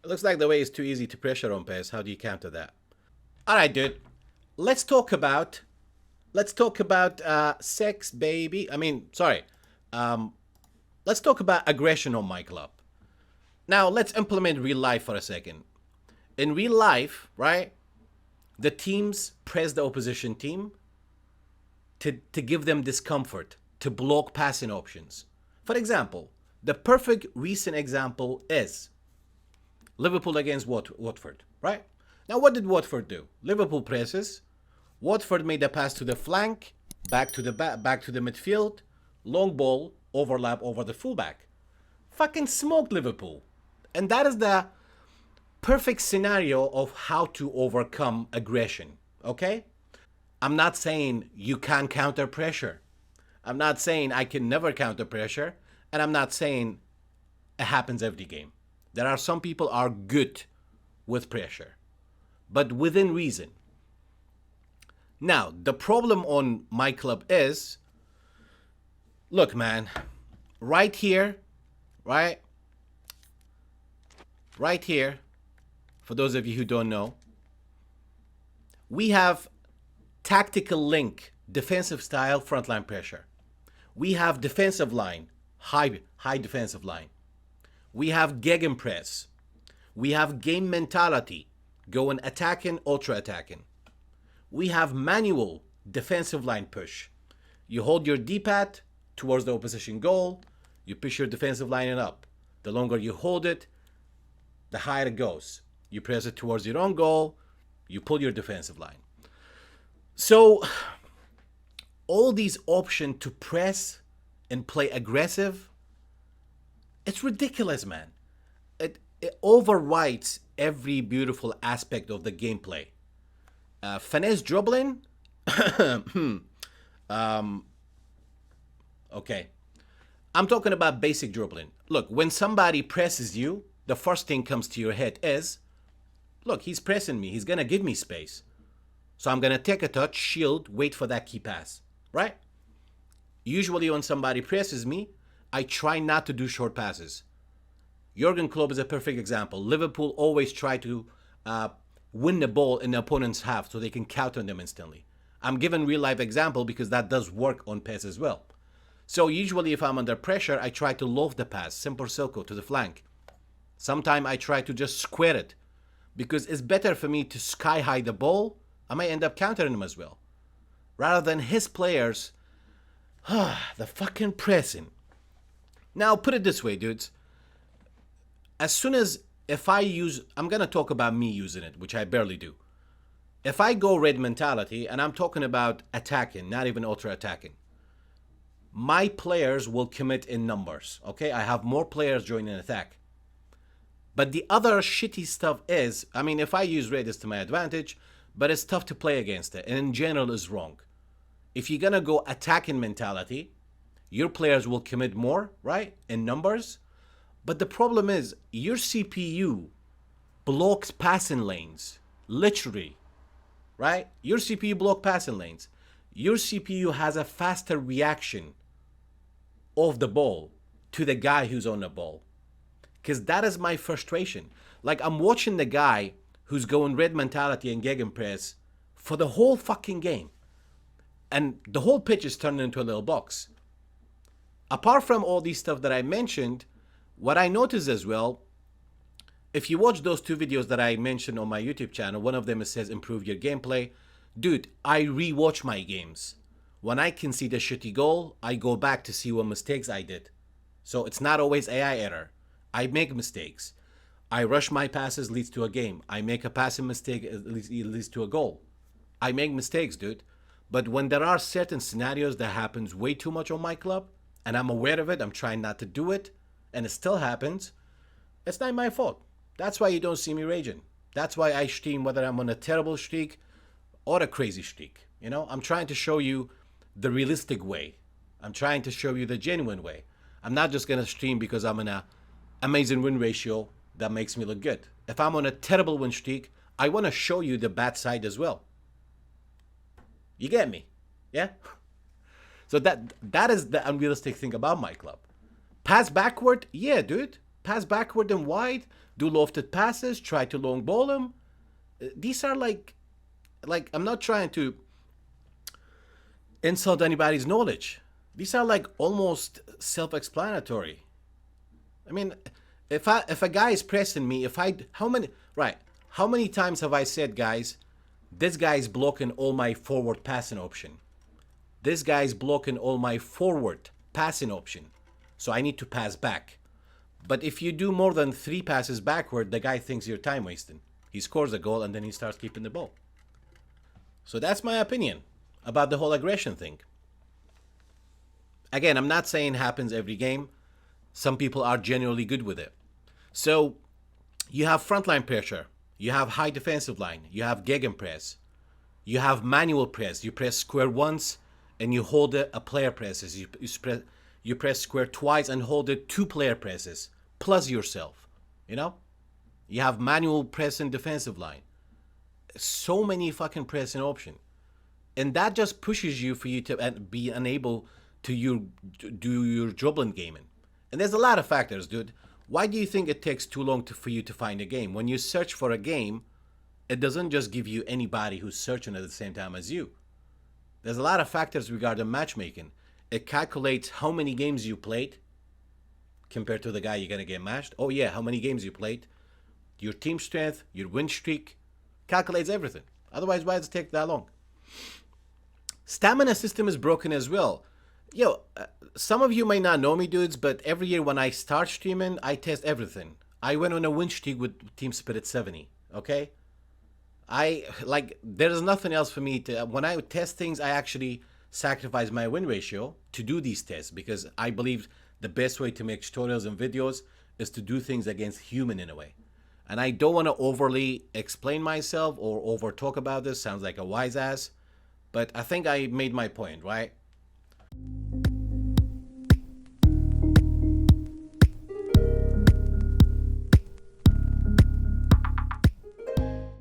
It looks like the way is too easy to pressure on PES. How do you counter that? All right, dude. Let's talk about sex, baby. I mean, sorry. Um, let's talk about aggression on myClub. Now, let's implement real life for a second. In real life, right, the teams press the opposition team to give them discomfort, to block passing options. For example, the perfect recent example is Liverpool against Watford, right? Now, what did Watford do? Liverpool presses. Watford made a pass to the flank, back to the midfield, long ball, overlap over the fullback. Fucking smoked Liverpool. And that is the perfect scenario of how to overcome aggression, okay? I'm not saying you can't counter pressure. I'm not saying I can never counter pressure, and I'm not saying it happens every game. There are some people are good with pressure, but within reason. Now, the problem on myClub is, look, man, right here, right here, for those of you who don't know, we have tactical link, defensive style, frontline pressure. We have defensive line, high defensive line. We have gegenpress. We have game mentality, going attacking, ultra attacking. We have manual defensive line push. You hold your D-pad towards the opposition goal, you push your defensive line up. The longer you hold it, the higher it goes. You press it towards your own goal, you pull your defensive line. So, all these options to press and play aggressive, it's ridiculous, man. It overwrites every beautiful aspect of the gameplay. Finesse dribbling, okay. I'm talking about basic dribbling. Look, when somebody presses you, the first thing comes to your head is, look, he's pressing me. He's going to give me space. So I'm going to take a touch, shield, wait for that key pass, right? Usually when somebody presses me, I try not to do short passes. Jurgen Klopp is a perfect example. Liverpool always try to win the ball in the opponent's half so they can counter them instantly. I'm giving real life example because that does work on PES as well. So usually if I'm under pressure, I try to loft the pass, simple circle to the flank. Sometimes I try to just square it because it's better for me to sky high the ball. I might end up countering him as well. Rather than his players, the fucking pressing. Now put it this way, dudes. As soon as if I use, I'm going to talk about me using it, which I barely do. If I go red mentality, and I'm talking about attacking, not even ultra attacking, my players will commit in numbers, okay? I have more players joining attack. But the other shitty stuff is, I mean, if I use red, it's to my advantage, but it's tough to play against it, and in general is wrong. If you're going to go attacking mentality, your players will commit more, right, in numbers. But the problem is, your CPU blocks passing lanes, literally, right? Your CPU blocks passing lanes. Your CPU has a faster reaction of the ball to the guy who's on the ball. Because that is my frustration. Like, I'm watching the guy who's going red mentality and gegenpress for the whole fucking game. And the whole pitch is turned into a little box. Apart from all these stuff that I mentioned, what I noticed as well, if you watch those two videos that I mentioned on my YouTube channel, one of them says improve your gameplay. Dude, I rewatch my games. When I concede a shitty goal, I go back to see what mistakes I did. So it's not always AI error. I make mistakes. I rush my passes, leads to a game. I make a passing mistake, it leads to a goal. I make mistakes, dude. But when there are certain scenarios that happens way too much on myClub, and I'm aware of it, I'm trying not to do it, and it still happens, it's not my fault. That's why you don't see me raging. That's why I stream whether I'm on a terrible streak or a crazy streak. You know, I'm trying to show you the realistic way. I'm trying to show you the genuine way. I'm not just going to stream because I'm in a amazing win ratio that makes me look good. If I'm on a terrible win streak, I want to show you the bad side as well. You get me? Yeah? So that is the unrealistic thing about myClub. Pass backward? Yeah, dude. Pass backward and wide. do lofted passes, try to long ball them. These are like I'm not trying to insult anybody's knowledge. These are like almost self-explanatory. I mean, if a guy is pressing me, how many times have I said, guys, this guy is blocking all my forward passing option. This guy is blocking all my forward passing option. So I need to pass back. But if you do more than 3 passes backward, the guy thinks you're time wasting. He scores a goal and then he starts keeping the ball. So that's my opinion about the whole aggression thing. Again, I'm not saying it happens every game. Some people are genuinely good with it. So you have frontline pressure. You have high defensive line. You have gegenpress. You have manual press. You press square once and you hold it, a player presses. You press square twice and hold it, 2 player presses, plus yourself. You know? You have manual press and defensive line. So many fucking pressing options. And that just pushes you for you to be unable to do your dribbling gaming. And there's a lot of factors, dude. Why do you think it takes too long for you to find a game? When you search for a game, it doesn't just give you anybody who's searching at the same time as you. There's a lot of factors regarding matchmaking. It calculates how many games you played compared to the guy you're going to get matched. Oh yeah, how many games you played. Your team strength, your win streak. Calculates everything. Otherwise, why does it take that long? Stamina system is broken as well. Yo, some of you may not know me, dudes, but every year when I start streaming, I test everything. I went on a win streak with Team Spirit 70, okay? There's nothing else for me to, when I test things, I actually sacrifice my win ratio to do these tests because I believe the best way to make tutorials and videos is to do things against human in a way. And I don't want to overly explain myself or over talk about this. Sounds like a wise ass. But I think I made my point, right?